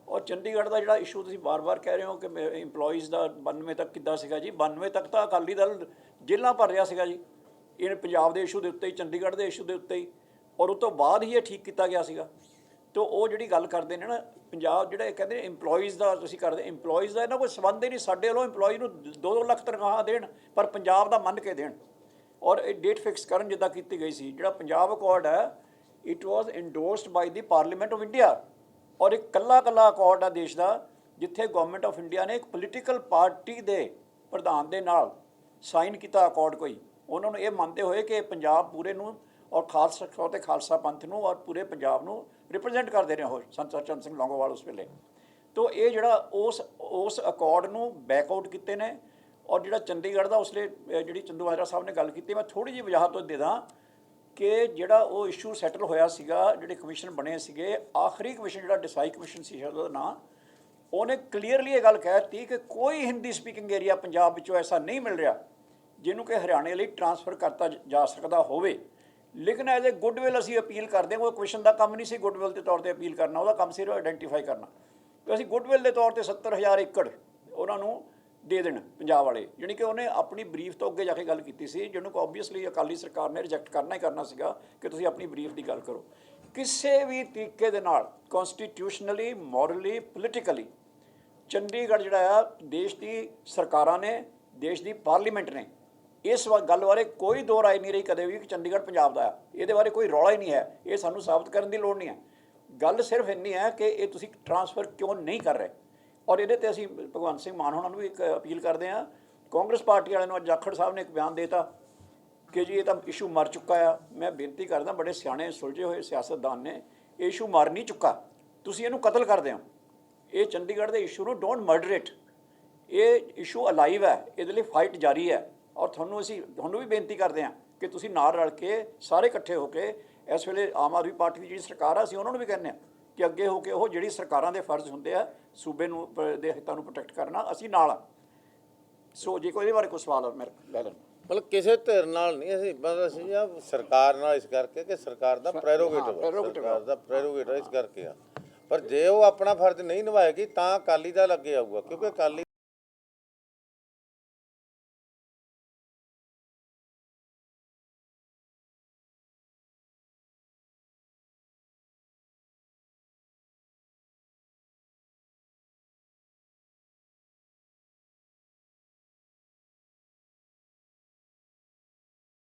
ਔਰ ਚੰਡੀਗੜ੍ਹ ਦਾ ਜਿਹੜਾ ਇਸ਼ੂ ਤੁਸੀਂ ਵਾਰ-ਵਾਰ ਕਹਿ ਰਹੇ ਹੋ ਕਿ ਇੰਪਲੋਈਜ਼ ਦਾ 92 ਤੱਕ ਕਿੱਦਾਂ ਸੀਗਾ ਜੀ, 92 ਤੱਕ ਤਾਂ ਅਕਾਲੀ ਦਲ ਜੇਲ੍ਹਾਂ ਭਰ ਰਿਹਾ ਸੀਗਾ ਜੀ, ਇਹ ਪੰਜਾਬ ਦੇ ਇਸ਼ੂ ਦੇ ਉੱਤੇ ਹੀ, ਚੰਡੀਗੜ੍ਹ ਦੇ ਇਸ਼ੂ ਦੇ ਉੱਤੇ ਹੀ, ਔਰ ਉਸ ਤੋਂ ਬਾਅਦ ਹੀ ਇਹ ਠੀਕ ਕੀਤਾ ਗਿਆ ਸੀਗਾ। ਤਾਂ ਉਹ ਜਿਹੜੀ ਗੱਲ ਕਰਦੇ ਨੇ ਨਾ, ਪੰਜਾਬ ਜਿਹੜਾ ਕਹਿੰਦੇ ਨੇ ਇੰਪਲੋਈਜ਼ ਦਾ ਤੁਸੀਂ ਕਰਦੇ, ਇੰਪਲੋਈਜ਼ ਦਾ ਇਹਨਾਂ ਕੋਈ ਸੰਬੰਧ ਹੀ ਨਹੀਂ। ਸਾਡੇ ਵੱਲੋਂ ਇੰਪਲੋਈ ਨੂੰ 2-2 ਲੱਖ ਤਨਖਾਹਾਂ ਦੇਣ, ਪਰ ਪੰਜਾਬ ਦਾ ਮੰਨ ਕੇ ਦੇਣ, ਔਰ ਇਹ ਡੇਟ ਫਿਕਸ ਕਰਨ ਜਿੱਦਾਂ ਕੀਤੀ ਗਈ ਸੀ। ਜਿਹੜਾ ਪੰਜਾਬ ਅਕੋਰਡ ਹੈ, it was ਇੰਡੋਰਸਡ by the parliament of India, ਔਰ ਇੱਕ ਕੱਲਾ ਅਕੋਰਡ ਆ ਦੇਸ਼ ਦਾ, ਜਿੱਥੇ ਗਵਰਨਮੈਂਟ ਆਫ ਇੰਡੀਆ ਨੇ ਇੱਕ ਪੋਲੀਟੀਕਲ ਪਾਰਟੀ ਦੇ ਪ੍ਰਧਾਨ ਦੇ ਨਾਲ ਸਾਈਨ ਕੀਤਾ ਅਕੋਰਡ। ਕੋਈ ਉਹਨਾਂ ਨੂੰ ਇਹ ਮੰਨਦੇ ਹੋਏ ਕਿ ਪੰਜਾਬ ਪੂਰੇ ਨੂੰ ਔਰ ਖਾਲਸਾ ਅਤੇ ਖਾਲਸਾ ਪੰਥ ਨੂੰ ਔਰ ਪੂਰੇ ਪੰਜਾਬ ਨੂੰ ਰਿਪਰੈਜ਼ੈਂਟ ਕਰਦੇ ਨੇ ਉਹ ਸੰਤ ਸਚਨ ਸਿੰਘ ਲੌਂਗੋਵਾਲ ਉਸ ਵੇਲੇ। ਤੋ ਇਹ ਜਿਹੜਾ ਉਸ ਅਕੋਰਡ ਨੂੰ ਬੈਕਆਊਟ ਕੀਤੇ ਨੇ। ਔਰ ਜਿਹੜਾ ਚੰਡੀਗੜ੍ਹ ਦਾ ਉਸਲੇ ਜਿਹੜੀ ਚੰਦੂਮਾਜਰਾ ਸਾਹਿਬ ਨੇ ਗੱਲ ਕੀਤੀ, ਮੈਂ ਥੋੜ੍ਹੀ ਜਿਹੀ ਵਜਾਹਤ ਤੋਂ ਦੇ ਦਾਂ ਕਿ ਜਿਹੜਾ ਉਹ ਇਸ਼ੂ ਸੈਟਲ ਹੋਇਆ ਸੀਗਾ, ਜਿਹੜੇ ਕਮਿਸ਼ਨ ਬਣੇ ਸੀਗੇ, ਆਖਰੀ ਕਮਿਸ਼ਨ ਜਿਹੜਾ ਡਿਸਾਈ ਕਮਿਸ਼ਨ ਸੀ ਉਹਦਾ ਨਾਂ, ਉਹਨੇ ਕਲੀਅਰਲੀ ਇਹ ਗੱਲ ਕਹਿ ਦਿੱਤੀ ਕਿ ਕੋਈ ਹਿੰਦੀ ਸਪੀਕਿੰਗ ਏਰੀਆ ਪੰਜਾਬ ਵਿੱਚੋਂ ਐਸਾ ਨਹੀਂ ਮਿਲ ਰਿਹਾ ਜਿਹਨੂੰ ਕਿ ਹਰਿਆਣੇ ਲਈ ਟਰਾਂਸਫਰ ਕਰਤਾ ਜਾ ਸਕਦਾ ਹੋਵੇ। ਲੇਕਿਨ ਐਜ਼ ਏ ਗੁੱਡਵਿਲ ਅਸੀਂ ਅਪੀਲ ਕਰਦੇ ਹਾਂ। ਉਹ ਕਮਿਸ਼ਨ ਦਾ ਕੰਮ ਨਹੀਂ ਸੀ ਗੁੱਡਵਿਲ ਦੇ ਤੌਰ 'ਤੇ ਅਪੀਲ ਕਰਨਾ, ਉਹਦਾ ਕੰਮ ਸਿਰਫ ਆਈਡੈਂਟੀਫਾਈ ਕਰਨਾ। ਤੇ ਅਸੀਂ ਗੁੱਡਵਿਲ ਦੇ ਤੌਰ 'ਤੇ 70,000 ਏਕੜ ਉਹਨਾਂ ਨੂੰ ਦੇ ਦੇਣ ਪੰਜਾਬ ਵਾਲੇ, ਜਾਣੀ ਕਿ ਉਹਨੇ ਆਪਣੀ ਬਰੀਫ ਤੋਂ ਅੱਗੇ ਜਾ ਕੇ ਗੱਲ ਕੀਤੀ ਸੀ, ਜਿਹਨੂੰ ਕਿ ਓਬਵੀਅਸਲੀ ਅਕਾਲੀ ਸਰਕਾਰ ਨੇ ਰਿਜੈਕਟ ਕਰਨਾ ਹੀ ਕਰਨਾ ਸੀਗਾ ਕਿ ਤੁਸੀਂ ਆਪਣੀ ਬਰੀਫ ਦੀ ਗੱਲ ਕਰੋ। ਕਿਸੇ ਵੀ ਤਰੀਕੇ ਦੇ ਨਾਲ ਕੌਨਸਟੀਟਿਊਸ਼ਨਲੀ, ਮੋਰਲੀ, ਪੋਲੀਟੀਕਲੀ ਚੰਡੀਗੜ੍ਹ ਜਿਹੜਾ ਆ, ਦੇਸ਼ ਦੀ ਸਰਕਾਰਾਂ ਨੇ, ਦੇਸ਼ ਦੀ ਪਾਰਲੀਮੈਂਟ ਨੇ ਇਸ ਗੱਲ ਬਾਰੇ ਕੋਈ ਦੋ ਰਾਏ ਨਹੀਂ ਰਹੀ ਕਦੇ ਵੀ ਕਿ ਚੰਡੀਗੜ੍ਹ ਪੰਜਾਬ ਦਾ ਆ। ਇਹਦੇ ਬਾਰੇ ਕੋਈ ਰੌਲਾ ਹੀ ਨਹੀਂ ਹੈ। ਇਹ ਸਾਨੂੰ ਸਾਬਤ ਕਰਨ ਦੀ ਲੋੜ ਨਹੀਂ ਹੈ। ਗੱਲ ਸਿਰਫ ਇੰਨੀ ਹੈ ਕਿ ਇਹ ਤੁਸੀਂ ਟਰਾਂਸਫਰ ਕਿਉਂ ਨਹੀਂ ਕਰ ਰਹੇ। ਔਰ ਇਹਦੇ 'ਤੇ ਅਸੀਂ ਭਗਵੰਤ ਸਿੰਘ ਮਾਨ ਹੋਣਾ ਨੂੰ ਵੀ ਇੱਕ ਅਪੀਲ ਕਰਦੇ ਹਾਂ ਕਾਂਗਰਸ ਪਾਰਟੀ ਵਾਲਿਆਂ ਨੂੰ ਅੱਜ ਜਾਖੜ ਸਾਹਿਬ ਨੇ ਇੱਕ ਬਿਆਨ ਦੇਤਾ ਕਿ ਜੀ ਇਹ ਤਾਂ ਇਸ਼ੂ ਮਰ ਚੁੱਕਾ ਆ। ਮੈਂ ਬੇਨਤੀ ਕਰਦਾ, ਬੜੇ ਸਿਆਣੇ ਸੁਲਝੇ ਹੋਏ ਸਿਆਸਤਦਾਨ ਨੇ, ਇਹ ਇਸ਼ੂ ਮਰ ਨਹੀਂ ਚੁੱਕਾ, ਤੁਸੀਂ ਇਹਨੂੰ ਕਤਲ ਕਰਦੇ ਹੋ। ਇਹ ਚੰਡੀਗੜ੍ਹ ਦੇ ਇਸ਼ੂ ਨੂੰ ਡੋਂਟ ਮਰਡਰ ਇਟ, ਇਹ ਇਸ਼ੂ ਅਲਾਈਵ ਹੈ, ਇਹਦੇ ਲਈ ਫਾਈਟ ਜਾਰੀ ਹੈ। ਔਰ ਤੁਹਾਨੂੰ ਵੀ ਬੇਨਤੀ ਕਰਦੇ ਹਾਂ ਕਿ ਤੁਸੀਂ ਨਾਲ ਰਲ ਕੇ ਸਾਰੇ ਇਕੱਠੇ ਹੋ ਕੇ, ਇਸ ਵੇਲੇ ਆਮ ਆਦਮੀ ਪਾਰਟੀ ਦੀ ਜਿਹੜੀ ਸਰਕਾਰ ਆ, ਅਸੀਂ ਉਹਨਾਂ ਨੂੰ ਵੀ ਕਹਿੰਦੇ ਹਾਂ ਕਿ ਅੱਗੇ ਹੋ ਕੇ ਉਹ ਜਿਹੜੀ ਸਰਕਾਰਾਂ ਦੇ ਫਰਜ਼ ਹੁੰਦੇ ਆ ਸੂਬੇ ਨੂੰ ਦੇ ਹਿੱਤਾਂ ਨੂੰ ਪ੍ਰੋਟੈਕਟ ਕਰਨਾ, ਅਸੀਂ ਨਾਲ ਆ। ਸੋ ਜੇ ਕੋਈ ਇਹਦੇ ਬਾਰੇ ਕੋਈ ਸਵਾਲ ਮੇਰੇ ਲੈ ਲੈਣ। ਮਤਲਬ ਕਿਸੇ ਧਿਰ ਨਾਲ ਨਹੀਂ, ਅਸੀਂ ਬਸ ਅਸੀਂ ਆ ਸਰਕਾਰ ਨਾਲ, ਇਸ ਕਰਕੇ ਕਿ ਸਰਕਾਰ ਦਾ ਪ੍ਰੈਰੋਗੇਟਿਵ ਸਰਕਾਰ ਦਾ ਪ੍ਰੈਰੋਗੇਟਿਵ ਇਸ ਕਰਕੇ ਆ। ਪਰ ਜੇ ਉਹ ਆਪਣਾ ਫਰਜ਼ ਨਹੀਂ ਨਿਭਾਏਗੀ ਤਾਂ ਅਕਾਲੀ ਦਲ ਅੱਗੇ ਆਊਗਾ, ਕਿਉਂਕਿ ਅਕਾਲੀ